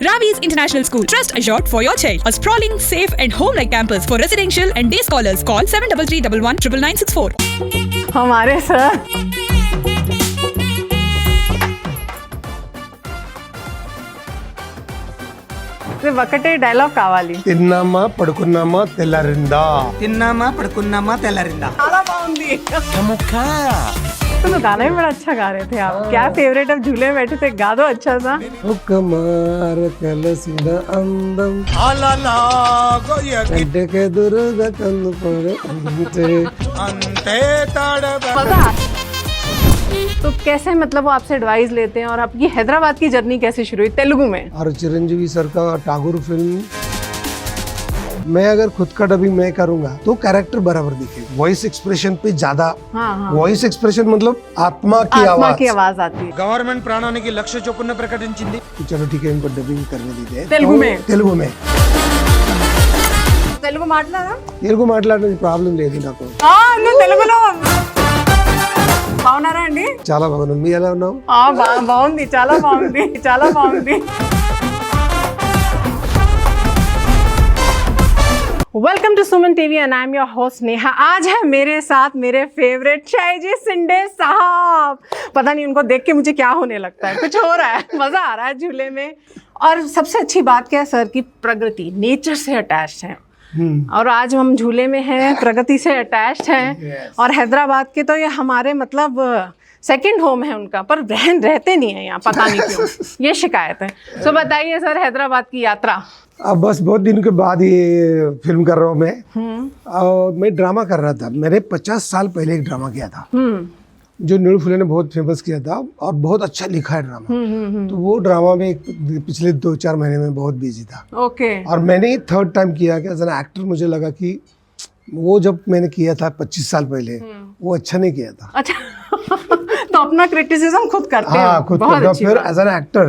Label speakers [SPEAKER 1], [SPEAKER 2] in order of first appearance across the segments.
[SPEAKER 1] Ravi's International School, trust assured for your child. A sprawling, safe and home-like campus for residential and day scholars. Call 73311994.
[SPEAKER 2] हमारे sir ఒకటే dialogue కావాలి.
[SPEAKER 3] తిన్నామా పడుకున్నామా తెల్లారిందా.
[SPEAKER 4] తిన్నామా పడుకున్నామా తెల్లారిందా.
[SPEAKER 2] చాలా బాగుంది. तो गाना भी बड़ा अच्छा गा रहे थे आप. क्या फेवरेट अब झूले में बैठे थे, गा दो अच्छा सा.
[SPEAKER 3] ఒక మార కలసిన అందం కంటకెదురుగా కన్ను పడే
[SPEAKER 4] అంతే తడబ.
[SPEAKER 2] तो कैसे मतलब वो आपसे एडवाइस लेते हैं और आपकी हैदराबाद की जर्नी कैसे शुरू हुई तेलुगु में?
[SPEAKER 3] और चिरंजीवी सर का टागोर फिल्म, मैं अगर खुद का डबिंग मैं करूंगा तो कैरेक्टर बराबर दिखेगा. वॉइस एक्सप्रेशन पे ज्यादा. वॉइस एक्सप्रेशन मतलब आत्मा की
[SPEAKER 2] आवाज आती है.
[SPEAKER 4] గవర్నమెంట్ ప్రాణానికి లక్ష చొప్పున ప్రకటించింది.
[SPEAKER 3] चलो ठीक है, इनको डबिंग करने दीजिए
[SPEAKER 2] तेलुगु में.
[SPEAKER 3] తెలుగు
[SPEAKER 2] మాట్లాడా?
[SPEAKER 3] తెలుగు మాట్లాడడానికి ప్రాబ్లం లేదు నాకు.
[SPEAKER 2] తెలుగులో బాగున్నారా అండి?
[SPEAKER 3] చాలా బాగున్నాను. మీరు ఎలా ఉన్నావు?
[SPEAKER 2] బాగుంది, చాలా బాగుంది, చాలా బాగుంది. Welcome to Suman TV and I am your host Neha. आज है मेरे साथ मेरे फेवरेट शायजी शिंदे साहब. पता नहीं उनको देख के मुझे क्या होने लगता है, कुछ हो रहा है, मज़ा आ रहा है झूले में. और सबसे अच्छी बात क्या है सर की प्रगति नेचर से अटैच्ड है. और आज हम झूले में हैं, प्रगति से अटैच्ड हैं. और हैदराबाद के तो ये हमारे मतलब सेकंड होम है उनका, पर रहते नहीं है यहाँ, पता नहीं क्यों. ये शिकायत है. तो बताइए सर, हैदराबाद की यात्रा.
[SPEAKER 3] अब बस बहुत दिन के बाद ये फिल्म कर रहा हूँ मैं. और मैं ड्रामा कर रहा था. मैंने 50 साल पहले एक ड्रामा किया था जो नीलू फुले ने बहुत फेमस किया था और बहुत अच्छा लिखा है ड्रामा. तो वो ड्रामा में पिछले 2-4 महीने में बहुत बिजी था.
[SPEAKER 2] ओके.
[SPEAKER 3] और मैंने थर्ड टाइम किया कि एज एन एक्टर मुझे लगा कि वो जब मैंने किया था 25 साल पहले वो अच्छा नहीं किया था.
[SPEAKER 2] अच्छा. तो अपना क्रिटिसिज्म खुद करते हैं.
[SPEAKER 3] हाँ, खुद करता. फिर एज एन एक्टर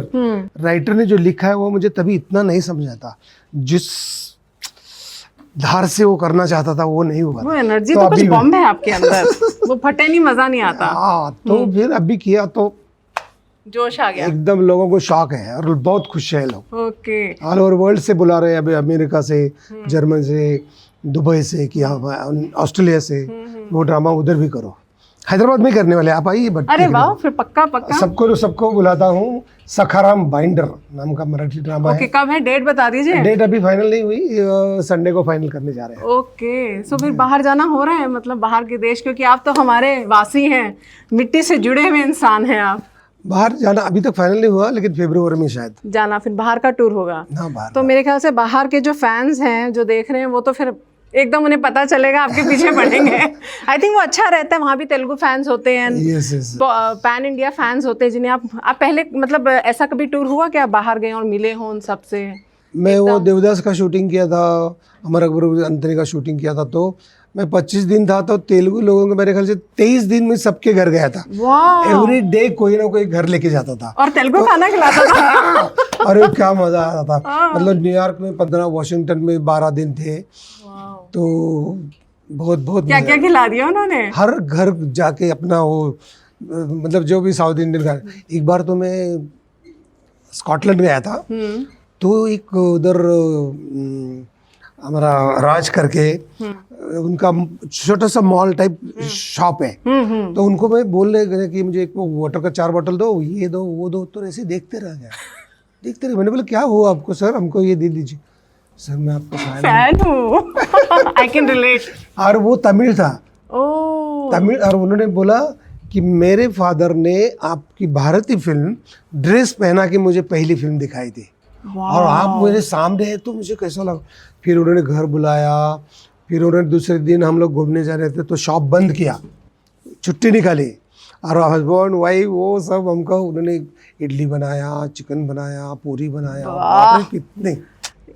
[SPEAKER 3] राइटर ने जो लिखा है वो मुझे तभी इतना नहीं समझा था. जिस धार से वो करना चाहता था वो नहीं हुआ.
[SPEAKER 2] वो एनर्जी तो कुछ बम है आपके अंदर. वो फटे नहीं, मजा नहीं आता.
[SPEAKER 3] हाँ, तो फिर अभी किया तो
[SPEAKER 2] जोश आ गया
[SPEAKER 3] एकदम. लोगों को शौक है और बहुत खुश है लोग.
[SPEAKER 2] ओके.
[SPEAKER 3] ऑल ओवर वर्ल्ड से बुला रहे हैं. अभी अमेरिका से, जर्मन से, दुबई से, किया ऑस्ट्रेलिया से. वो ड्रामा उधर भी करो. हैदराबाद में करने वाले, आप आइए. बट
[SPEAKER 2] अरे वाह, फिर पक्का पक्का
[SPEAKER 3] सबको बुलाता हूँ. सखाराम बाइंडर नाम का मराठी ड्रामा
[SPEAKER 2] है. कब है डेट बता दीजिए.
[SPEAKER 3] डेट अभी फाइनल नहीं हुई, संडे को फाइनल करने जा रहे हैं.
[SPEAKER 2] ओके. सो फिर बाहर जाना हो रहा है, मतलब बाहर के देश, क्योंकि आप तो हमारे वासी हैं, मिट्टी से जुड़े हुए इंसान हैं आप.
[SPEAKER 3] बाहर जाना अभी तक फाइनल नहीं हुआ, लेकिन फरवरी में शायद
[SPEAKER 2] जाना. फिर बाहर का टूर होगा.
[SPEAKER 3] बाहर
[SPEAKER 2] तो मेरे ख्याल से बाहर के जो फैंस हैं जो देख रहे हैं वो तो फिर एकदम उन्हें पता चलेगा, आपके पीछे पड़ेंगे. आई थिंक वो अच्छा रहता है. वहाँ भी तेलुगु फैंस होते हैं, पैन इंडिया फैंस होते हैं जिन्हें आप पहले मतलब ऐसा कभी टूर हुआ कि आप बाहर गए और मिले हो उन सबसे?
[SPEAKER 3] मैं वो देवदास का शूटिंग किया था, अमर अकबर अंतरी का शूटिंग किया था. तो मैं 25 दिन था, तो तेलुगु लोगों को मेरे ख्याल से 23 दिन में सबके घर गया था. एवरी डे कोई ना कोई घर लेके जाता था
[SPEAKER 2] और तेलुगु खाना खिलाता था.
[SPEAKER 3] अरे क्या मजा आता था. मतलब न्यूयॉर्क में 15, वॉशिंगटन में 12 दिन थे. तो बहुत क्या
[SPEAKER 2] खिला दिया उन्होंने.
[SPEAKER 3] हर घर जाके अपना वो मतलब जो भी साउथ इंडियन खाना. एक बार तो मैं स्कॉटलैंड गया था. तो एक उधर हमारा राज करके उनका छोटा सा मॉल टाइप शॉप है. तो उनको मैं बोल रहे कि मुझे एक वाटर का 4 बोतल दो, ये दो वो दो. तो ऐसे देखते रह गया. मैंने बोला क्या हुआ आपको सर, हमको ये दे दीजिए. सर मैं आपको फैन हूँ.
[SPEAKER 2] I can relate.
[SPEAKER 3] और वो तमिल था. तमिल. और उन्होंने बोला कि मेरे फादर ने आपकी भारतीय फिल्म ड्रेस पहना के मुझे पहली फिल्म दिखाई थी और आप मेरे सामने है. तो मुझे कैसा लगा. फिर उन्होंने घर बुलाया. फिर उन्होंने दूसरे दिन हम लोग घूमने जा रहे थे तो शॉप बंद किया, छुट्टी निकाली. और हस्बैंड वाइफ वो सब हमको उन्होंने इडली बनाया, चिकन बनाया, पूरी बनाया. कितने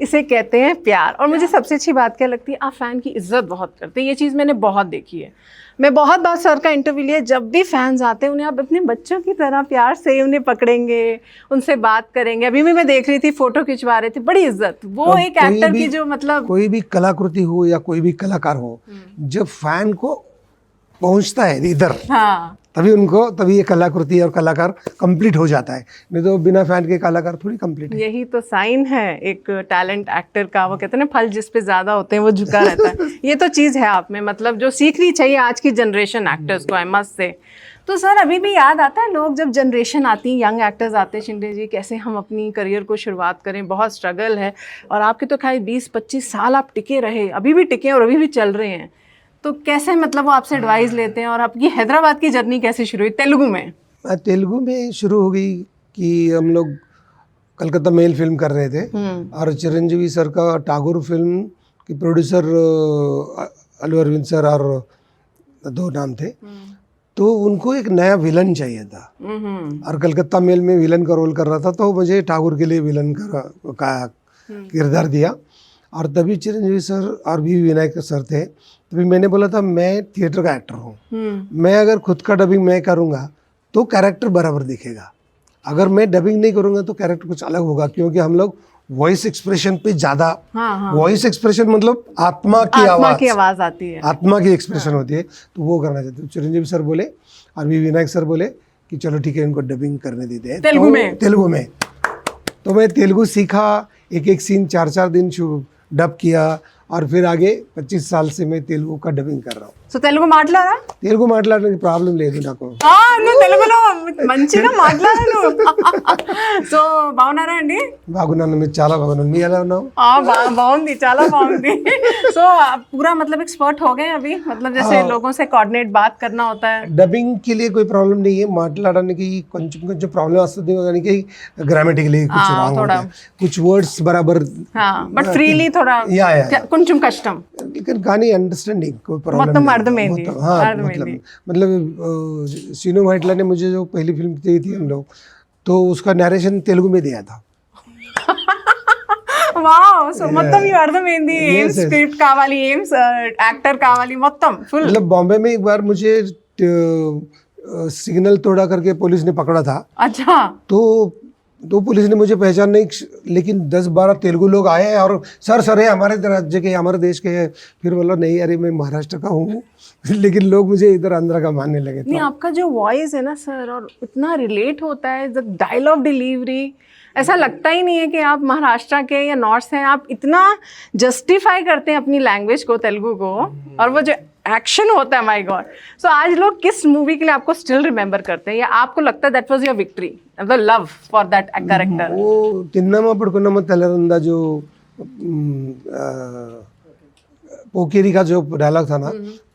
[SPEAKER 2] इसे कहते हैं प्यार. और मुझे सबसे अच्छी बात क्या लगती है, आप फ़ैन की इज्जत बहुत करते हैं. ये चीज़ मैंने बहुत देखी है. मैं बहुत बार सर का इंटरव्यू लिया, जब भी फैंस आते हैं उन्हें आप अपने बच्चों की तरह प्यार से उन्हें पकड़ेंगे, उनसे बात करेंगे. अभी भी मैं देख रही थी, फोटो खिंचवा रहे थे, बड़ी इज्जत. वो एक एक्टर की जो मतलब
[SPEAKER 3] कोई भी कलाकृति हो या कोई भी कलाकार हो, जब फैन को पहुंचता है इधर, तभी ये कलाकृति और कलाकार कंप्लीट हो जाता है, नहीं तो बिना फैन के कलाकार थोड़ी कंप्लीट है।
[SPEAKER 2] यही तो साइन है एक टैलेंट एक्टर का, वो कहते हैं ना फल जिस पे ज्यादा होते हैं वो झुका रहता है। ये तो चीज़ है आप में, मतलब जो सीखनी चाहिए आज की जनरेशन एक्टर्स को, आई मस्ट से। तो सर अभी भी याद आता है लोग जब जनरेशन आती है, यंग एक्टर्स आते हैं, शिंदे जी कैसे हम अपनी करियर को शुरुआत करें, बहुत स्ट्रगल है। और आपके तो खाली 20-25 साल आप टिके रहे, अभी भी टिके और अभी भी चल रहे हैं। तो कैसे मतलब वो आपसे एडवाइस लेते हैं, और आपकी हैदराबाद की जर्नी कैसे शुरू हुई तेलुगु में?
[SPEAKER 3] तेलुगु में शुरू हो गई कि हम लोग कलकत्ता मेल फिल्म कर रहे थे और चिरंजीवी सर का टागोर फिल्म के प्रोड्यूसर अल्लू अरविंद सर और 2 नाम थे, तो उनको एक नया विलन चाहिए था और कलकत्ता मेल में विलन का रोल कर रहा था, तो मुझे ठाकुर के लिए विलन का किरदार दिया। और तभी चिरंजीवी सर और भी विनायक सर थे, तभी मैंने बोला था मैं थिएटर का एक्टर हूँ, मैं अगर खुद का डबिंग मैं करूँगा तो कैरेक्टर बराबर दिखेगा, अगर मैं डबिंग नहीं करूँगा तो कैरेक्टर कुछ अलग होगा, क्योंकि हम लोग वॉइस एक्सप्रेशन पे ज्यादा, वॉइस एक्सप्रेशन मतलब आत्मा की आवाज आती है, आत्मा की एक्सप्रेशन होती है, तो वो करना चाहते। चिरंजीवी सर बोले और भी विनायक सर बोले कि चलो ठीक है इनको डबिंग करने देते हैं तेलुगु में। तो मैं तेलुगु सीखा, एक सीन 4-4 दिन डब किया और फिर आगे 25 साल से मैं तेलुगु का डबिंग कर रहा हूँ।
[SPEAKER 2] సో తెలుగు మాట్లాడా?
[SPEAKER 3] తెలుగు మాట్లాడడానికి ప్రాబ్లం లేదు నాకు.
[SPEAKER 2] నువ్వు తెలుగులో మంచిగా మాట్లాడాను. సో బాగున్నారా అండి?
[SPEAKER 3] బాగున్నాను, మీరు చాలా బాగున్నాను, మీరు ఎలా ఉన్నావు?
[SPEAKER 2] బాగుంది, చాలా బాగుంది. సో पूरा मतलब एक्सपर्ट हो गए अभी, मतलब जैसे लोगों से कोऑर्डिनेट बात करना होता है.
[SPEAKER 3] डबिंग के लिए कोई प्रॉब्लम नहीं है, మాట్లాడడానికి కొంచెం కొంచెం ప్రాబ్లం వస్తుంది కానీ ग्रामेटिकली कुछ रॉन्ग होता है, कुछ वर्ड्स बराबर,
[SPEAKER 2] बट फ्रीली थोड़ा కొంచెం కష్టం,
[SPEAKER 3] लेकिन కానీ अंडरस्टैंडिंग कोई प्रॉब्लम नहीं. मतलब सीनो वाइटला ने मुझे जो पहली फिल्म दी थी हम लोग, तो उसका नरेशन तेलुगु में दिया था.
[SPEAKER 2] వావ్. సో మొత్తం ఈ అర్థమైంది, ఏం స్క్రిప్ట్ కావాలి, ఏం యాక్టర్ కావాలి, మొత్తం ఫుల్.
[SPEAKER 3] मतलब बॉम्बे में एक बार मुझे सिग्नल तोड़ा करके पुलिस ने पकड़ा था.
[SPEAKER 2] अच्छा.
[SPEAKER 3] तो पुलिस ने मुझे पहचान नहीं, लेकिन 10-12 तेलुगु लोग आए और सर है हमारे राज्य के, हमारे देश के हैं. फिर बोला नहीं अरे मैं महाराष्ट्र का हूँ, लेकिन लोग मुझे इधर आंध्र का मानने लगे.
[SPEAKER 2] नहीं, आपका जो वॉइस है ना सर, और इतना रिलेट होता है, द डायलॉग डिलीवरी, ऐसा लगता ही नहीं है कि आप महाराष्ट्र के या नॉर्थ से हैं. आप इतना जस्टिफाई करते हैं अपनी लैंग्वेज को, तेलुगु को, और वो जो एक्शन होता है, माय गॉड. सो आज लोग किस मूवी के लिए आपको स्टिल रिमेंबर करते हैं, या आपको लगता है that was your victory, the love for that character?
[SPEAKER 3] वो तिन्नामा पड़कुन्नामा तेलरिंदा जो पोकेरी का जो डायलॉग था ना,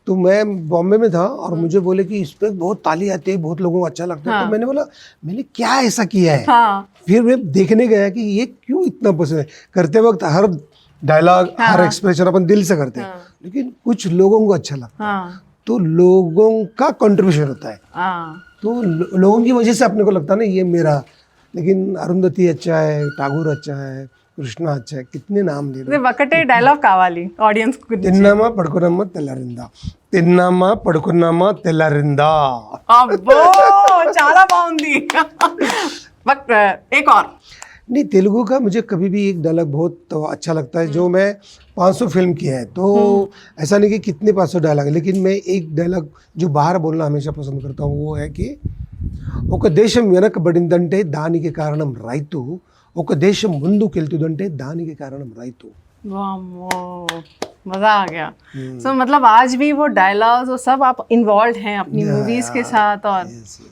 [SPEAKER 3] तो मैं बॉम्बे में था और मुझे बोले कि इस पे बहुत ताली आती है, बहुत लोगों को अच्छा लगता है. तो मैंने बोला मैंने क्या ऐसा किया है. फिर मैं देखने गया कि ये क्यों इतना पसंद है. करते वक्त हर डायलॉग, हर एक्सप्रेशन अपन दिल से करते हैं, लेकिन कुछ लोगों को अच्छा लगता है, तो लोगों का कंट्रीब्यूशन होता है, तो लोगों की वजह से अपने को लगता है ना ये मेरा. लेकिन अरुंधति अच्छा है, ठाकुर अच्छा है, కృష్ణ अच्छा, कितने नाम ले रहे.
[SPEAKER 2] ఒకటే డైలాగ్ కావాలి ఆడియన్స్ కు.
[SPEAKER 3] తిన్నామా పడుకున్నామా తెల్లారిందా, తిన్నామా పడుకున్నామా తెల్లారిందా.
[SPEAKER 2] అబ్బో చాలా బాగుంది. बट एक और
[SPEAKER 3] नहीं, तेलुगु का मुझे कभी भी एक डायलॉग बहुत तो अच्छा लगता है, जो मैं 500 फिल्म की है, तो ऐसा नहीं कि कितने 500 डायलॉग है, लेकिन मैं एक डायलॉग जो बाहर बोलना हमेशा पसंद करता हूँ, वो है कि ఒక దేశం వెనకబడిందంటే దానికి కారణం రైతు, ఒక దేశం ముందుకెళ్తుందంటే దానికి కారణం రైతు.
[SPEAKER 2] मजा आ गया. सो मतलब आज भी वो डायलॉग्स वो सब आप इन्वॉल्व हैं अपनी मूवीज के साथ. और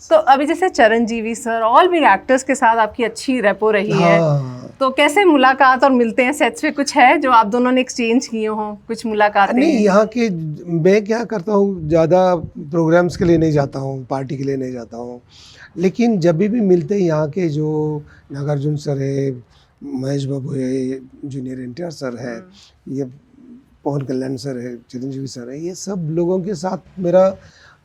[SPEAKER 2] तो अभी जैसे चिरंजीवी सर, ऑल भी एक्टर्स के साथ आपकी अच्छी रेपो रही है, तो कैसे मुलाकात और मिलते हैं सेट्स पे, कुछ है जो आप दोनों ने एक्सचेंज किए हो, कुछ मुलाकातें?
[SPEAKER 3] नहीं, यहाँ के मैं क्या करता हूँ, ज़्यादा प्रोग्राम्स के लिए नहीं जाता हूँ, पार्टी के लिए नहीं जाता हूँ, लेकिन जब भी मिलते हैं यहाँ के जो नागार्जुन सर है, महेश बाबू है, जूनियर NTR सर है, ये पवन कल्याण सर है, चिरंजीवी सर है, ये सब लोगों के साथ मेरा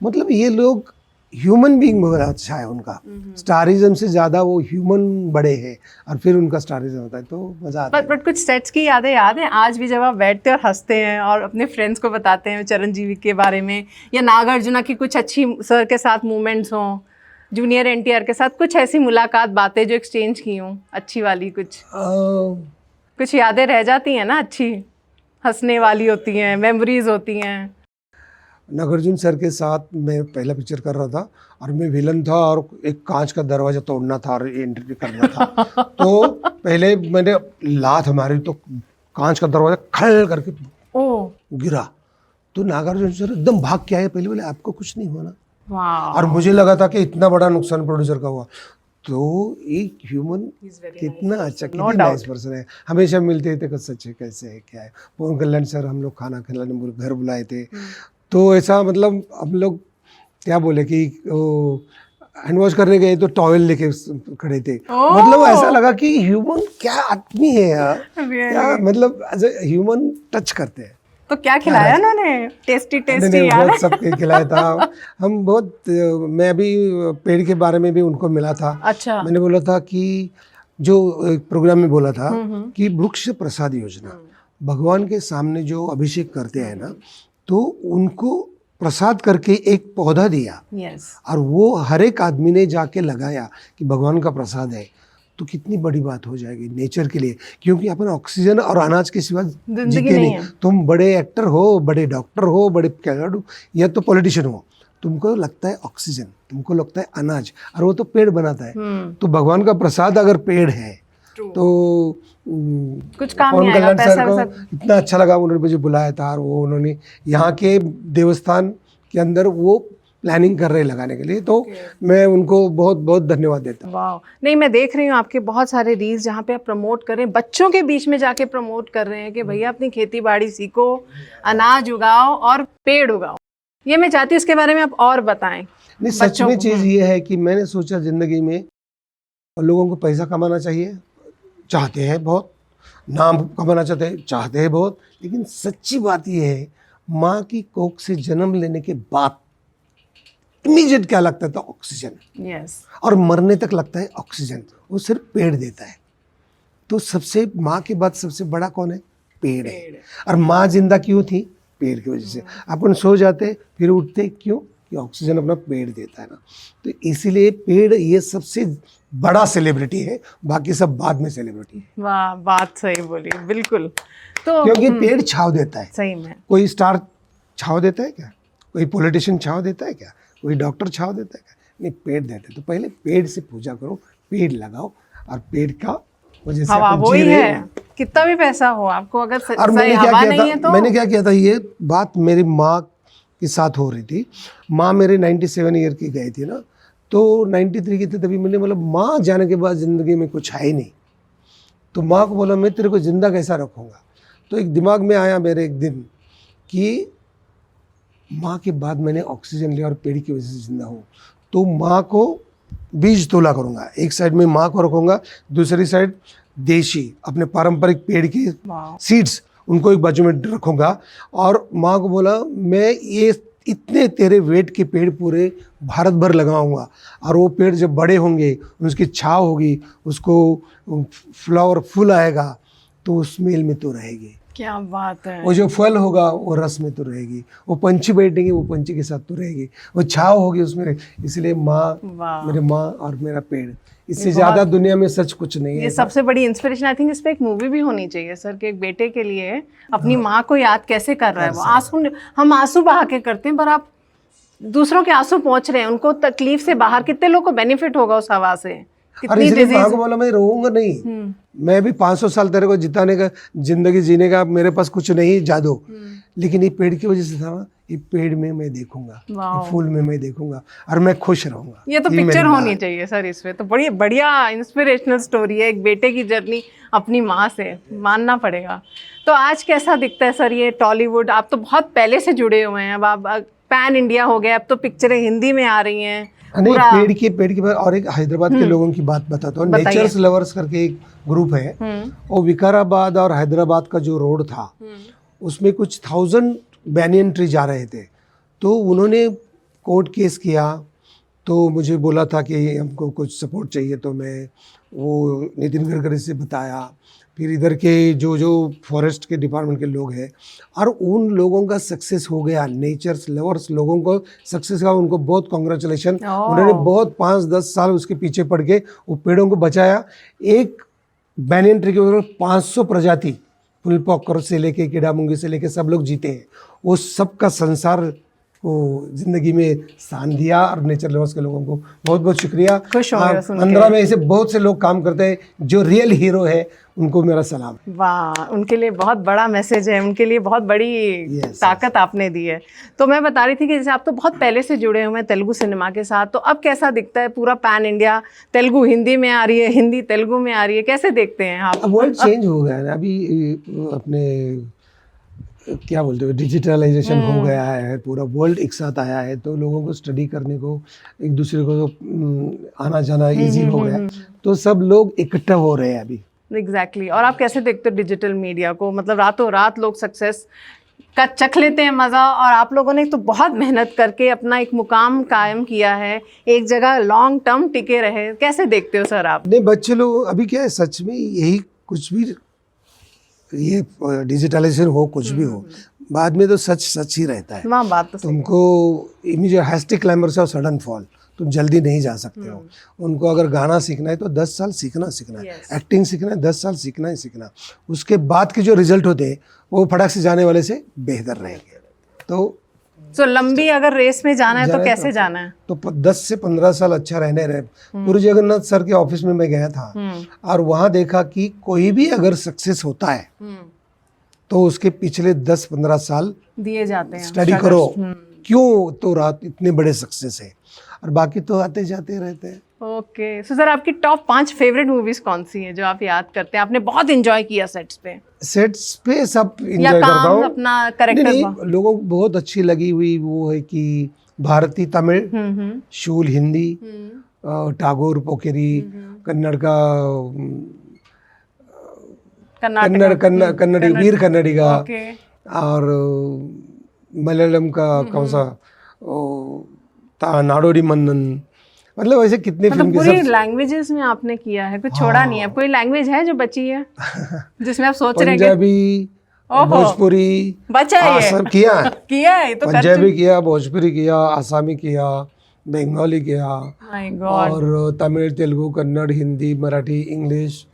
[SPEAKER 3] मतलब ये लोग ह्यूमन बीइंग बहुत अच्छा है उनका. स्टारिज्म से ज़्यादा वो ह्यूमन बड़े हैं और फिर उनका स्टारिज्म होता है, तो मज़ा आता है.
[SPEAKER 2] बट कुछ सेट्स की यादें याद हैं आज भी, जब आप बैठते और हंसते हैं और अपने फ्रेंड्स को बताते हैं चिरंजीवी के बारे में, या नागार्जुना की कुछ अच्छी सर के साथ मूवमेंट्स हों, जूनियर NTR के साथ कुछ ऐसी मुलाकात, बातें जो एक्सचेंज की हूँ अच्छी वाली, कुछ यादें रह जाती हैं ना, अच्छी हंसने वाली होती हैं, मेमोरीज होती हैं?
[SPEAKER 3] नागार्जुन सर के साथ मैं पहला पिक्चर कर रहा था और मैं विलन था और एक कांच का दरवाजा तोड़ना था और एंट्री करना था। तो पहले मैंने लात मारी तो कांच का दरवाजा खड़ करके
[SPEAKER 2] ओ
[SPEAKER 3] गिरा। तो नागार्जुन सर एकदम भाग के आए, पहले बोले आपको कुछ नहीं हुआ ना।
[SPEAKER 2] वाह,
[SPEAKER 3] और मुझे लगा था कि इतना बड़ा नुकसान प्रोड्यूसर का हुआ। तो एक ह्यूमन कितना अच्छा, कितनी नाइस पर्सन है, हमेशा मिलते थे, कुछ सच है, कैसे है, क्या है। पवन कल्याण सर हम लोग खाना खिलाने घर बुलाए थे। तो ऐसा मतलब हम लोग क्या बोले कि हैंड वॉश करने गए तो टॉवेल लेके खड़े थे। मतलब ऐसा लगा कि ह्यूमन क्या आदमी है यार, क्या मतलब एज ए ह्यूमन टच करते हैं।
[SPEAKER 2] तो क्या खिलाया उन्होंने? टेस्टी टेस्टी यार।
[SPEAKER 3] बहुत सबके खिलाया था। हम बहुत, मैं अभी पेड़ के बारे में भी उनको मिला था।
[SPEAKER 2] अच्छा।
[SPEAKER 3] मैंने बोला था कि जो एक प्रोग्राम में बोला था कि वृक्ष प्रसाद योजना, भगवान के सामने जो अभिषेक करते हैं ना, तो उनको प्रसाद करके एक पौधा दिया।
[SPEAKER 2] यस।
[SPEAKER 3] और वो हर एक आदमी ने जाके लगाया कि भगवान का प्रसाद है, तो कितनी बड़ी बात हो जाएगी नेचर के लिए। क्योंकि अपन ऑक्सीजन और अनाज के सिवा जीते नहीं। तुम बड़े एक्टर हो, बड़े डॉक्टर हो, बड़े खिलाड़ी या तो पॉलिटिशियन हो, तुमको लगता है ऑक्सीजन, तुमको लगता है अनाज, और वो तो पेड़ बनाता है। तो भगवान का प्रसाद अगर पेड़ है तो
[SPEAKER 2] कुछ काम नहीं आएगा। पैसा
[SPEAKER 3] को इतना अच्छा लगा, उन्होंने मुझे बुलाया था और वो उन्होंने यहाँ के देवस्थान के अंदर वो प्लानिंग कर रहे लगाने के लिए। तो मैं उनको बहुत बहुत धन्यवाद देता हूँ।
[SPEAKER 2] वाह, नहीं मैं देख रही हूँ आपके बहुत सारे रील्स जहाँ पे आप प्रमोट कर रहे हैं, बच्चों के बीच में जाके प्रमोट कर रहे हैं कि भैया अपनी खेती बाड़ी सीखो, अनाज उगाओ और पेड़ उगाओ। ये मैं चाहती हूँ इसके बारे में आप और बताएं।
[SPEAKER 3] नहीं, सच में चीज़ ये है कि मैंने सोचा जिंदगी में लोगों को पैसा कमाना चाहिए, चाहते हैं बहुत, नाम कमाना चाहते हैं बहुत, लेकिन सच्ची बात ये है, माँ की कोख से जन्म लेने के बाद इमीडिएट क्या लगता था? ऑक्सीजन।
[SPEAKER 2] यस।
[SPEAKER 3] और मरने तक लगता है ऑक्सीजन, वो सिर्फ पेड़ देता है। तो सबसे माँ के बाद सबसे बड़ा कौन है? पेड़ है। और माँ जिंदा क्यों थी? पेड़ की वजह से। अपन सो जाते फिर उठते क्यों? कि ऑक्सीजन अपना पेड़ देता है ना। तो इसीलिए पेड़ ये सबसे बड़ा सेलिब्रिटी है, बाकी सब बाद में सेलिब्रिटी है।
[SPEAKER 2] वाह, बात सही बोली, बिल्कुल। तो
[SPEAKER 3] क्योंकि पेड़ छाव देता है।
[SPEAKER 2] सही में।
[SPEAKER 3] कोई स्टार छाव देता है क्या? कोई पॉलिटिशियन छाव देता है क्या? कोई डॉक्टर छाव देता है क्या? नहीं, पेड़ देते। तो पहले पेड़ से पूजा करो, पेड़ लगाओ, और पेड़ का वजह से
[SPEAKER 2] हवा वही है। कितना भी पैसा हो आपको, अगर
[SPEAKER 3] और मैंने क्या
[SPEAKER 2] हवा
[SPEAKER 3] किया
[SPEAKER 2] नहीं है
[SPEAKER 3] था,
[SPEAKER 2] तो
[SPEAKER 3] मैंने क्या किया था, ये बात मेरी माँ के साथ हो रही थी। माँ मेरे 97 ईयर की गई थी ना, तो 93 की थी तभी मैंने बोला माँ जाने के बाद ज़िंदगी में कुछ है ही नहीं। तो माँ को बोला मैं तेरे को ज़िंदा कैसा रखूँगा। तो एक दिमाग में आया मेरे एक दिन कि माँ के बाद मैंने ऑक्सीजन लिया और पेड़ की वजह से ज़िंदा हूँ, तो माँ को बीज तोला करूँगा। एक साइड में माँ को रखूँगा, दूसरी साइड देशी अपने पारंपरिक पेड़ की सीड्स, उनको एक बाजू में रखूँगा। और माँ को बोला मैं ये इतने तेरे वेट के पेड़ पूरे भारत भर लगाऊंगा, और वो पेड़ जब बड़े होंगे उसकी छाव होगी, उसको फ्लावर फूल आएगा, तो उस मेल में तो रहेगी।
[SPEAKER 2] क्या बात है।
[SPEAKER 3] वो जो फल होगा वो रस में तो रहेगी, वो पंछी बैठेंगे वो पंछी के साथ तो रहेगी, वो छाव होगी उसमें। इसलिए माँ, मेरे माँ और मेरा पेड़, इससे ज्यादा दुनिया में सच कुछ नहीं है।
[SPEAKER 2] ये सबसे बड़ी इंस्पिरेशन। आई थिंक इस पे एक मूवी भी होनी चाहिए सर, कि एक बेटे के लिए अपनी माँ को याद कैसे कर रहा है। वो आंसू, हम आंसू बहा के करते हैं, पर आप दूसरों के आंसू पहुंच रहे हैं, उनको तकलीफ से बाहर, कितने लोग को बेनिफिट होगा उस हवा से।
[SPEAKER 3] और इसलिए माँ को बोला मैं रहूंगा नहीं, मैं भी 500 साल तेरे को जिताने का, जिंदगी जीने का मेरे पास कुछ नहीं जादू, लेकिन ये पेड़ की वजह से था ना, ये पेड़ में मैं देखूंगा, ये फूल में मैं देखूंगा, और मैं खुश रहूंगा।
[SPEAKER 2] ये तो पिक्चर होनी चाहिए सर इसमें। तो बड़ी बढ़िया इंस्पिरेशनल स्टोरी है, एक बेटे की जर्नी अपनी माँ से, मानना पड़ेगा। तो आज कैसा दिखता है सर ये टॉलीवुड? आप तो बहुत पहले से जुड़े हुए हैं, अब आप पैन इंडिया हो गए, अब तो पिक्चरें हिंदी में आ रही हैं।
[SPEAKER 3] नहीं, पेड़ की बात। और एक हैदराबाद के लोगों की बात बताता हूँ। नेचर्स लवर्स करके एक ग्रुप है, वो विकाराबाद और हैदराबाद का जो रोड था उसमें कुछ 1000 बैनियन ट्री जा रहे थे। तो उन्होंने कोर्ट केस किया, तो मुझे बोला था कि हमको कुछ सपोर्ट चाहिए, तो मैं वो नितिन गडकरी से बताया, फिर इधर के जो फॉरेस्ट के डिपार्टमेंट के लोग हैं, और उन लोगों का सक्सेस हो गया। नेचर्स लवर्स लोगों को सक्सेस हुआ, उनको बहुत कॉन्ग्रेचुलेशन। उन्होंने बहुत 5-10 साल उसके पीछे पड़ के वो पेड़ों को बचाया। एक बैनियन ट्री के ऊपर 500 प्रजाति, फुल पॉकर से लेके कीड़ा मुंगी से लेके सब लोग जीते हैं। वो सबका संसार को ज़िंदगी में स्थान दिया, और नेचर लवर्स के लोगों को बहुत बहुत शुक्रिया।
[SPEAKER 2] खुश हो गए सुन के।
[SPEAKER 3] आंध्रा में ऐसे बहुत से लोग काम करते हैं, जो रियल हीरो है उनको मेरा सलाम।
[SPEAKER 2] वाह, उनके लिए बहुत बड़ा मैसेज है, उनके लिए बहुत बड़ी ताकत आपने दी है। तो मैं बता रही थी कि जैसे आप तो बहुत पहले से जुड़े हुए हैं तेलुगु सिनेमा के साथ, तो अब कैसा दिखता है पूरा पैन इंडिया, तेलुगु हिंदी में आ रही है, हिंदी तेलुगु में आ रही है, कैसे देखते हैं आप?
[SPEAKER 3] अब वर्ल्ड चेंज हो गया है ना, अभी अपने क्या बोलते हो, डिजिटलाइजेशन हो गया है, पूरा वर्ल्ड एक साथ आया है, तो लोगों को स्टडी करने को, एक दूसरे को आना जाना इजी हो गया, तो सब लोग इकट्ठा हो रहे हैं अभी।
[SPEAKER 2] एग्जैक्टली। और आप कैसे देखते हो डिजिटल मीडिया को? मतलब रातों रात लोग सक्सेस का चख लेते हैं मज़ा, और आप लोगों ने तो बहुत मेहनत करके अपना एक मुकाम कायम किया है, एक जगह लॉन्ग टर्म टिके रहे, कैसे देखते हो सर आप?
[SPEAKER 3] नहीं, बच्चे लोग अभी क्या है, सच में यही कुछ भी, ये डिजिटलाइजेशन हो कुछ भी हो, बाद में तो सच सच ही रहता है।
[SPEAKER 2] वाह, बात तो सही है।
[SPEAKER 3] तुमको इमीडिएट हैस्टिक क्लाइंबर्स और सडन फॉल, तुम जल्दी नहीं जा सकते हो। उनको अगर गाना सीखना है तो 10 साल सीखना है, एक्टिंग सीखना है 10 साल सीखना, उसके बाद के जो रिजल्ट होते हैं वो फटाक से जाने वाले से बेहतर रहेंगे। तो
[SPEAKER 2] लंबी अगर रेस में जाना है तो कैसे जाना है?
[SPEAKER 3] तो 10 से 15 साल अच्छा रहने रहे। पूरी जगन्नाथ सर के ऑफिस में मैं गया था, और वहाँ देखा कि कोई भी अगर सक्सेस होता है तो उसके पिछले 10-15 साल
[SPEAKER 2] दिए जाते हैं,
[SPEAKER 3] स्टडी करो, क्यों तो रात इतने बड़े सक्सेस है, और बाकी तो आते जाते रहते हैं।
[SPEAKER 2] ओके। सो सर, आपकी टॉप 5 फेवरेट मूवीज कौन सी हैं जो आप याद करते हैं, आपने बहुत एंजॉय किया सेट्स पे?
[SPEAKER 3] सेट्स पे सब
[SPEAKER 2] या
[SPEAKER 3] एंजॉय करता
[SPEAKER 2] काम
[SPEAKER 3] हूँ।
[SPEAKER 2] अपना कैरेक्टर?
[SPEAKER 3] नहीं, लोगों को बहुत अच्छी लगी हुई वो है कि भारती तमिल, शूल हिंदी, टागोर पोकेरी, कन्नड़ का कन्नड़ी वीर कन्नड़ी का, और मलयालम का कौन सा नाडोडी मन्नन, मतलब ऐसे कितने फिल्म के
[SPEAKER 2] पूरी लैंग्वेजेस में आपने किया है, कुछ छोड़ा नहीं है? कोई लैंग्वेज है जो बची है जिसमें आप सोच रहे हैं?
[SPEAKER 3] पंजाबी, भोजपुरी,
[SPEAKER 2] बचा है,
[SPEAKER 3] आसाम किया है,
[SPEAKER 2] किया है तो
[SPEAKER 3] पंजाबी किया, भोजपुरी किया, आसामी किया, बंगाली किया,
[SPEAKER 2] माय गॉड,
[SPEAKER 3] और तमिल, तेलुगु, कन्नड़, हिंदी, मराठी, इंग्लिश,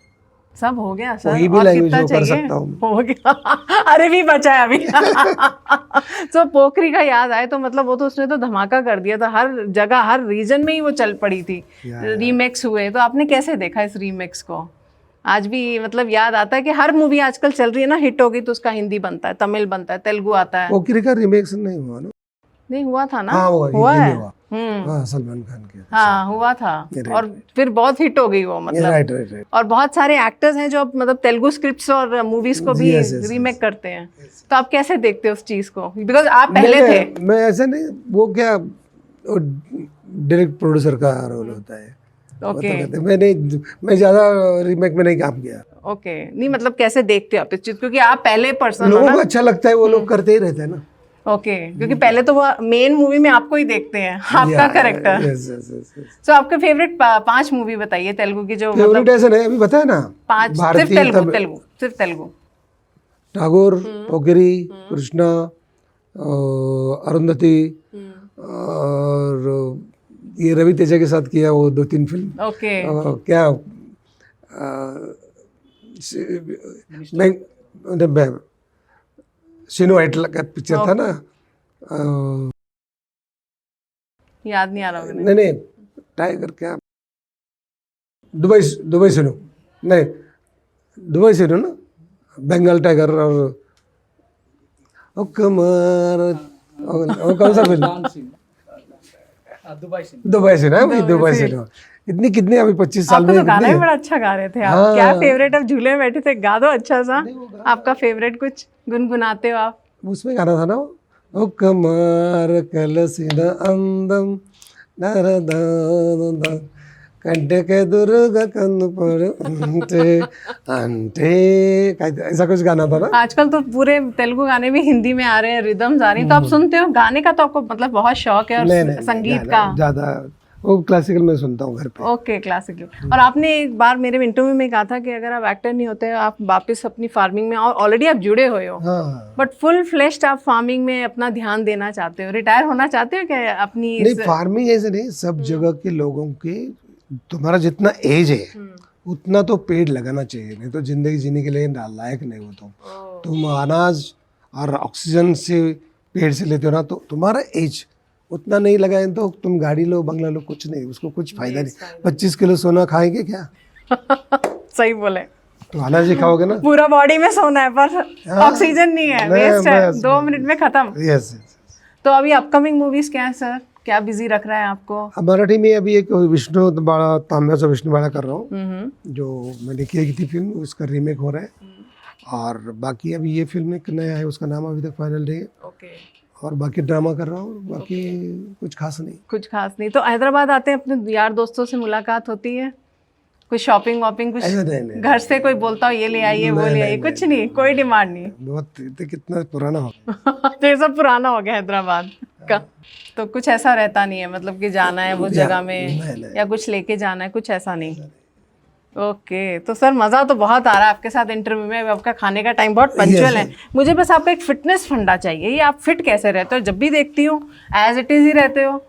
[SPEAKER 2] सब हो गया सर।
[SPEAKER 3] कोई भी
[SPEAKER 2] और
[SPEAKER 3] लैंग्वेज
[SPEAKER 2] कितना
[SPEAKER 3] वो कर
[SPEAKER 2] चाहिए?
[SPEAKER 3] सकता हूँ।
[SPEAKER 2] हो गया। अरे भी बचा है अभी। तो पोखरी का याद आए तो मतलब वो तो उसने तो धमाका कर दिया था, हर जगह हर रीजन में ही वो चल पड़ी थी, रीमेक्स हुए। तो आपने कैसे देखा इस रीमेक्स को? आज भी मतलब याद आता है कि हर मूवी आजकल चल रही है ना, हिट होगी तो उसका हिंदी बनता है, तमिल बनता है, तेलुगु आता है।
[SPEAKER 3] पोखरी का रीमेक नहीं हुआ ना?
[SPEAKER 2] नहीं हुआ था ना?
[SPEAKER 3] हाँ,
[SPEAKER 2] हुआ है।
[SPEAKER 3] हाँ, सलमान खान के।
[SPEAKER 2] हाँ, हुआ था, और फिर बहुत हिट हो गई वो, मतलब
[SPEAKER 3] राइट।
[SPEAKER 2] और बहुत सारे एक्टर्स हैं जो मतलब तेलुगु स्क्रिप्ट्स और मूवीज को भी रीमेक करते हैं। तो आप कैसे देखते हो उस चीज को? बिकॉज आप पहले थे।
[SPEAKER 3] मैं ऐसा नहीं, वो क्या डायरेक्ट प्रोड्यूसर का रोल होता है।
[SPEAKER 2] ओके।
[SPEAKER 3] मैं ज्यादा रीमेक में नहीं काम किया।
[SPEAKER 2] ओके, नहीं मतलब कैसे देखते हो आप इस चीज, क्योंकि आप पहले पर्सन हो
[SPEAKER 3] लोगों
[SPEAKER 2] ना?
[SPEAKER 3] को अच्छा लगता है, वो लोग करते ही रहते हैं ना।
[SPEAKER 2] ओके, क्योंकि पहले तो वो मेन मूवी में आपको ही देखते हैं, आपका कैरेक्टर। सो आपके फेवरेट 5 मूवी बताइए तेलुगु की, जो
[SPEAKER 3] फेवरेट ऐसा नहीं, अभी बताया ना
[SPEAKER 2] 5 सिर्फ तेलुगु।
[SPEAKER 3] टागोर, पोकेरी, कृष्णा, अरुंधति, और ये रवि तेजा के साथ किया वो 2-3 फिल्म।
[SPEAKER 2] ओके।
[SPEAKER 3] क्या सिनो वाइट का पिक्चर था ना,
[SPEAKER 2] याद नहीं आ रहा होगा।
[SPEAKER 3] नहीं, टाइगर क्या, दुबई सिनो, नहीं दुबई सिनो ना, बंगाल टाइगर, और कमर, और कौन सा फिल्म? दुबई सिनो है भाई, दुबई सिनो। इतनी कितनी अभी 25 साल
[SPEAKER 2] आपको
[SPEAKER 3] में
[SPEAKER 2] तो गाना भी बड़ा अच्छा गा रहे थे आप।
[SPEAKER 3] हाँ।
[SPEAKER 2] क्या फेवरेट? अब झूले में बैठे थे, गा दो अच्छा सा आपका फेवरेट, कुछ गुनगुनाते हो आप?
[SPEAKER 3] उसमें गाना था ना, ओ कमर कलसिन अंदम कंटे के दुर्ग अंटे ऐसा कुछ गाना था ना।
[SPEAKER 2] आजकल तो पूरे तेलुगु गाने भी हिंदी में आ रहे हैं, रिदम्स आ रही हैं। तो आप सुनते हो गाने का? तो आपको मतलब बहुत शौक है, और संगीत का?
[SPEAKER 3] ज्यादा वो क्लासिकल में सुनता हूँ घर पे।
[SPEAKER 2] Okay, classical. और आपने एक बार मेरे इंटरव्यू में कहा था कि अगर आप एक्टर नहीं होते, आप वापस अपनी फार्मिंग में, और ऑलरेडी आप जुड़े हुए हो, बट फुल फ्लेश्ड आप फार्मिंग में अपना ध्यान देना चाहते हो, रिटायर होना चाहते हो क्या अपनी?
[SPEAKER 3] नहीं, फार्मिंग ऐसे नहीं, सब जगह के लोगों के, तुम्हारा जितना एज है उतना तो पेड़ लगाना चाहिए, नहीं तो जिंदगी जीने के लिए लायक नहीं हो तुम। अनाज और ऑक्सीजन से पेड़ से लेते हो ना, तो तुम्हारा एज उतना नहीं लगाए तो तुम गाड़ी लो, बंगला लो, कुछ नहीं, उसको कुछ फायदा नहीं। 25 किलो सोना खाएंगे क्या?
[SPEAKER 2] सही बोले।
[SPEAKER 3] तो अनाज ही खाओगे ना।
[SPEAKER 2] पूरा बॉडी में सोना है पर ऑक्सीजन नहीं है, वेस्ट है, 2 मिनट में खत्म।
[SPEAKER 3] यस।
[SPEAKER 2] तो अभी अपकमिंग मूवीज क्या है सर, क्या बिजी रख रहा है आपको?
[SPEAKER 3] मराठी में अभी एक विष्णु बाड़ा, तांब्याचा विष्णु बाड़ा कर रहा हूँ, जो मैंने की थी फिल्म, उसका रीमेक हो रहा है। और बाकी अभी ये फिल्म एक नया है, उसका नाम अभी तक फाइनल नहीं है।
[SPEAKER 2] ओके।
[SPEAKER 3] और बाकी ड्रामा कर रहा हूँ, बाकी कुछ खास नहीं।
[SPEAKER 2] कुछ खास नहीं। तो हैदराबाद आते हैं, अपने यार दोस्तों से मुलाकात होती है? कुछ शॉपिंग वॉपिंग, कुछ
[SPEAKER 3] नहीं,
[SPEAKER 2] घर से कोई बोलता हो ये ले आइए वो ले आइए? कुछ नहीं, कोई डिमांड नहीं?
[SPEAKER 3] बहुत कितना पुराना हो गया।
[SPEAKER 2] तो ये सब पुराना हो गया हैदराबाद का, तो कुछ ऐसा रहता नहीं है मतलब कि जाना है वो जगह में
[SPEAKER 3] नहीं।
[SPEAKER 2] या कुछ लेके जाना है, कुछ ऐसा नहीं? ओके। तो सर मज़ा तो बहुत आ रहा है आपके साथ इंटरव्यू में। आपका खाने का टाइम बहुत पंचुअल है। मुझे बस आपका एक फिटनेस फंडा चाहिए। ये आप फिट कैसे रहते हो? जब भी देखती हूँ एज इट इज ही रहते हो,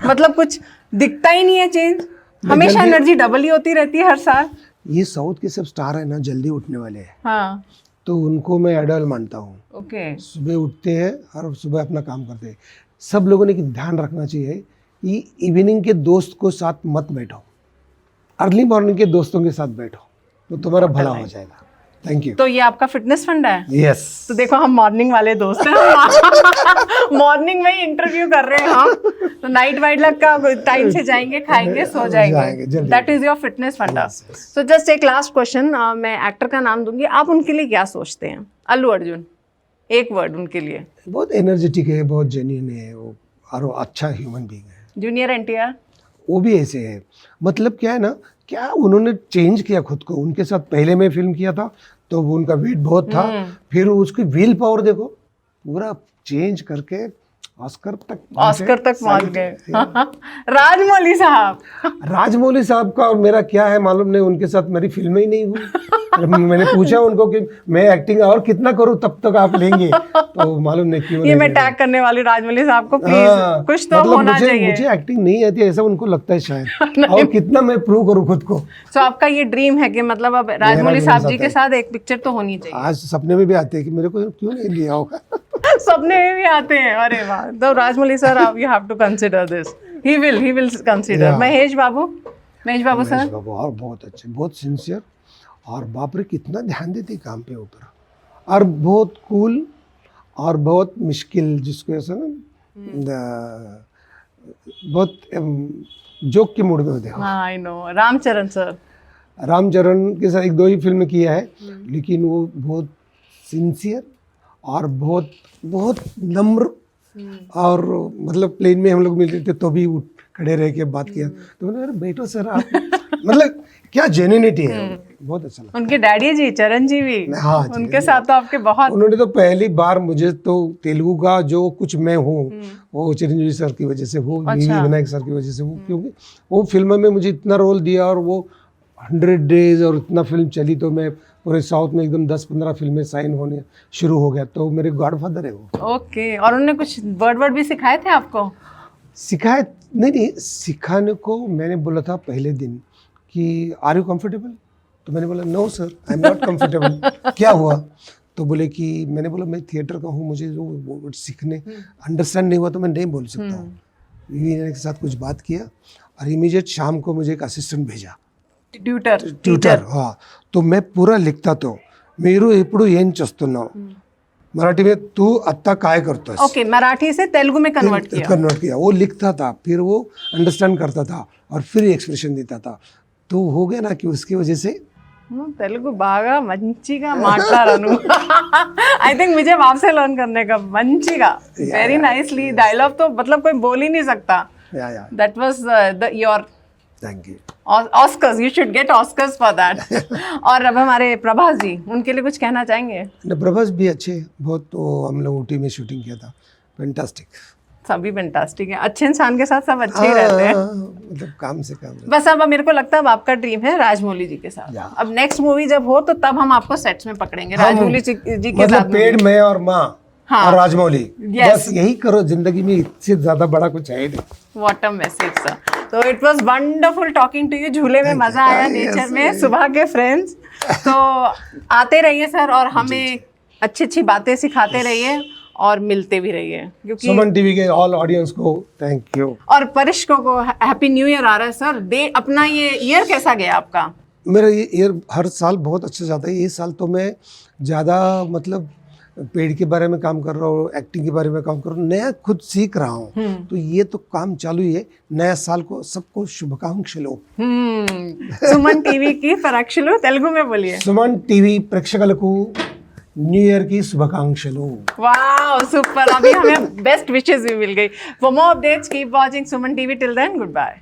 [SPEAKER 2] मतलब कुछ दिखता ही नहीं है चेंज, हमेशा एनर्जी डबल ही होती रहती है हर साल।
[SPEAKER 3] ये साउथ के सब स्टार है ना, जल्दी उठने वाले हैं,
[SPEAKER 2] हाँ।
[SPEAKER 3] तो उनको मैं आइडल मानता हूँ।
[SPEAKER 2] ओके।
[SPEAKER 3] सुबह उठते हैं और सुबह अपना काम करते हैं। सब लोगों ने ध्यान रखना चाहिए कि इवनिंग के दोस्त को साथ मत बैठो, अर्ली मॉर्निंग के दोस्तों के साथ बैठो, तो तुम्हारा भला हो जाएगा। Thank you.
[SPEAKER 2] तो ये आपका फिटनेस फंडा है?
[SPEAKER 3] यस।
[SPEAKER 2] तो देखो हम मॉर्निंग वाले दोस्त हैं, मॉर्निंग में ही इंटरव्यू कर रहे हैं हम, तो नाइट वाइट लग का टाइम से जाएंगे, खाएंगे, सो जाएंगे। दैट इज योर फिटनेस फंडा। सो जस्ट एक लास्ट क्वेश्चन, मैं एक्टर का नाम दूंगी, आप उनके लिए क्या सोचते हैं? अल्लू अर्जुन, एक वर्ड उनके लिए।
[SPEAKER 3] बहुत एनर्जेटिक है, बहुत जेन्युइन है वो, और वो अच्छा ह्यूमन बीइंग है।
[SPEAKER 2] जूनियर एनटीआर?
[SPEAKER 3] वो भी ऐसे है। मतलब क्या है ना, क्या उन्होंने चेंज किया खुद को। उनके साथ पहले मैं फिल्म किया था तो वो उनका वेट बहुत था, फिर उसकी विल पावर देखो, पूरा चेंज करके ऑस्कर तक
[SPEAKER 2] पहुंच गए। राजमौली साहब?
[SPEAKER 3] राजमौली साहब का और मेरा क्या है मालूम नहीं, उनके साथ मेरी फिल्म ही नहीं हुई। मैंने पूछा उनको कि मैं एक्टिंग और कितना करूं तब तक आप लेंगे, तो मालूम नहीं क्यों।
[SPEAKER 2] ये मैं टैग करने वाली राजमौली साहब को, प्लीज कुछ तो
[SPEAKER 3] मतलब
[SPEAKER 2] होना चाहिए।
[SPEAKER 3] मुझे एक्टिंग नहीं आती ऐसा उनको लगता है शायद, और कितना मैं प्रूव करूं खुद को।
[SPEAKER 2] तो आपका ये ड्रीम है कि मतलब अब राजमौली साहब जी के साथ एक पिक्चर तो होनी चाहिए?
[SPEAKER 3] आज सपने में भी आते हैं कि मेरे को क्यों नहीं लिया होगा।
[SPEAKER 2] सपने में भी आते हैं? अरे वाह। तो Rajamouli sir, you have to consider this, he will consider. Mahesh Babu sir?
[SPEAKER 3] Babu और बहुत अच्छे, बहुत सिंसियर, और बाप रे कितना ध्यान देते काम पे ऊपर, और बहुत कूल, और बहुत मुश्किल, जिसको ऐसा ना बहुत जोक के मूड में होते हैं।
[SPEAKER 2] हाँ, I know. Ramcharan sir?
[SPEAKER 3] Ramcharan के साथ 1-2 ही फिल्म किया है, लेकिन वो बहुत सिंसियर और बहुत बहुत नम्र, और मतलब प्लेन में हम लोग मिलते थे तो भी खड़े रह के बात किया, तो मैंने अरे बैठो सर आप, मतलब क्या जेन्युइनिटी है, बहुत अच्छा लगा।
[SPEAKER 2] उनके डैडी जी चरण जी भी?
[SPEAKER 3] हाँ,
[SPEAKER 2] उनके साथ तो आपके बहुत,
[SPEAKER 3] उन्होंने तो पहली बार मुझे तो तेलुगु का जो कुछ मैं हूँ वो चिरंजीवी सर की वजह से हूँ, वीवी विनायक सर की वजह से हूँ, क्योंकि वो फिल्म में मुझे इतना रोल दिया, और वो 100 डेज और इतना फिल्म चली, तो मैं पूरे साउथ में एकदम 10-15 फिल्में साइन होने शुरू हो गया, तो मेरे गॉडफादर है वो।
[SPEAKER 2] ओके। और उन्होंने कुछ वर्ड भी सिखाए थे आपको?
[SPEAKER 3] सिखाए नहीं, सिखाने को मैंने बोला था पहले दिन कि आर यू कंफर्टेबल, तो मैंने बोला no sir I am not comfortable. क्या हुआ? तो बोले कि, मैंने बोला मैं थिएटर का हूँ, मुझे जो वो सीखने अंडरस्टैंड नहीं हुआ तो मैं नहीं बोल सकता हूँ। वीवी के साथ कुछ बात किया, और इमीडिएट शाम को मुझे एक असिस्टेंट भेजा, ట్యూటర్। तो मैं पूरा लिखता तो మీరు ఇప్పుడు ఏం చేస్తున్నావు मराठी में, तू अत्ता काय करतोस।
[SPEAKER 2] ओके, मराठी से तेलुगु में कन्वर्ट
[SPEAKER 3] किया। वो लिखता था, फिर वो अंडरस्टैंड करता था, और फिर एक्सप्रेशन देता था, तो हो गया ना कि उसकी वजह से
[SPEAKER 2] తెలుగు బాగా మంచిగా మాట్లాడాను। आई थिंक मुझे आपसे लर्न करने का, మంచిగా, वेरी नाइसली। डायलॉग तो मतलब कोई बोल ही नहीं सकता। That was your
[SPEAKER 3] thank you.
[SPEAKER 2] Oscars, you should get Oscars for that. और अब हमारे प्रभास जी, उनके लिए कुछ कहना चाहेंगे?
[SPEAKER 3] प्रभास भी अच्छे बहुत, तो हम लोग ऊटी में शूटिंग किया था, फैंटास्टिक।
[SPEAKER 2] सभी फैंटास्टिक है, अच्छे इंसान के साथ सब अच्छे ही रहते हैं,
[SPEAKER 3] मतलब काम से काम।
[SPEAKER 2] बस अब मेरे को लगता है अब आपका ड्रीम है राजमौली जी के साथ। अब नेक्स्ट मूवी जब हो तो तब हम आपको सेट्स में पकड़ेंगे राजमौली जी के
[SPEAKER 3] मतलब
[SPEAKER 2] साथ।
[SPEAKER 3] पेड़ में और माँ और राजमौली,
[SPEAKER 2] Yes.
[SPEAKER 3] बस यही करो जिंदगी में, इससे ज्यादा बड़ा कुछ है नहीं।
[SPEAKER 2] What a message sir. तो it was wonderful talking to you. झूले में मजा आया, नेचर में, सुबह के फ्रेंड्स। तो आते रहिए सर, और हमें अच्छी अच्छी बातें सिखाते रहिए, और मिलते भी रहिए, क्योंकि
[SPEAKER 3] सुमन टीवी के ऑल ऑडियंस को थैंक यू।
[SPEAKER 2] और परिश्को को हैप्पी न्यू ईयर आ रहा है सर। अपना ये ईयर कैसा गया आपका?
[SPEAKER 3] मेरा ये ईयर हर साल बहुत अच्छा जाता है। ये साल तो मैं ज़्यादा मतलब पेड़ के बारे में काम कर रहा हूँ, एक्टिंग के बारे में काम कर रहा हूँ, नया खुद सीख रहा हूँ। तो ये तो काम चालू ही है। नया साल को सबको शुभकांक्षलु।
[SPEAKER 2] సుమన్ టీవీకి పరీక్షలు తెలుగు में बोलिए।
[SPEAKER 3] సుమన్ టీవీ ప్రేక్షకులకు न्यू ईयर की शुभकांक्षलु।
[SPEAKER 2] वाओ सुपर, अभी हमें बेस्ट विशेस भी मिल गई। For more updates keep watching Suman TV. Till then good bye.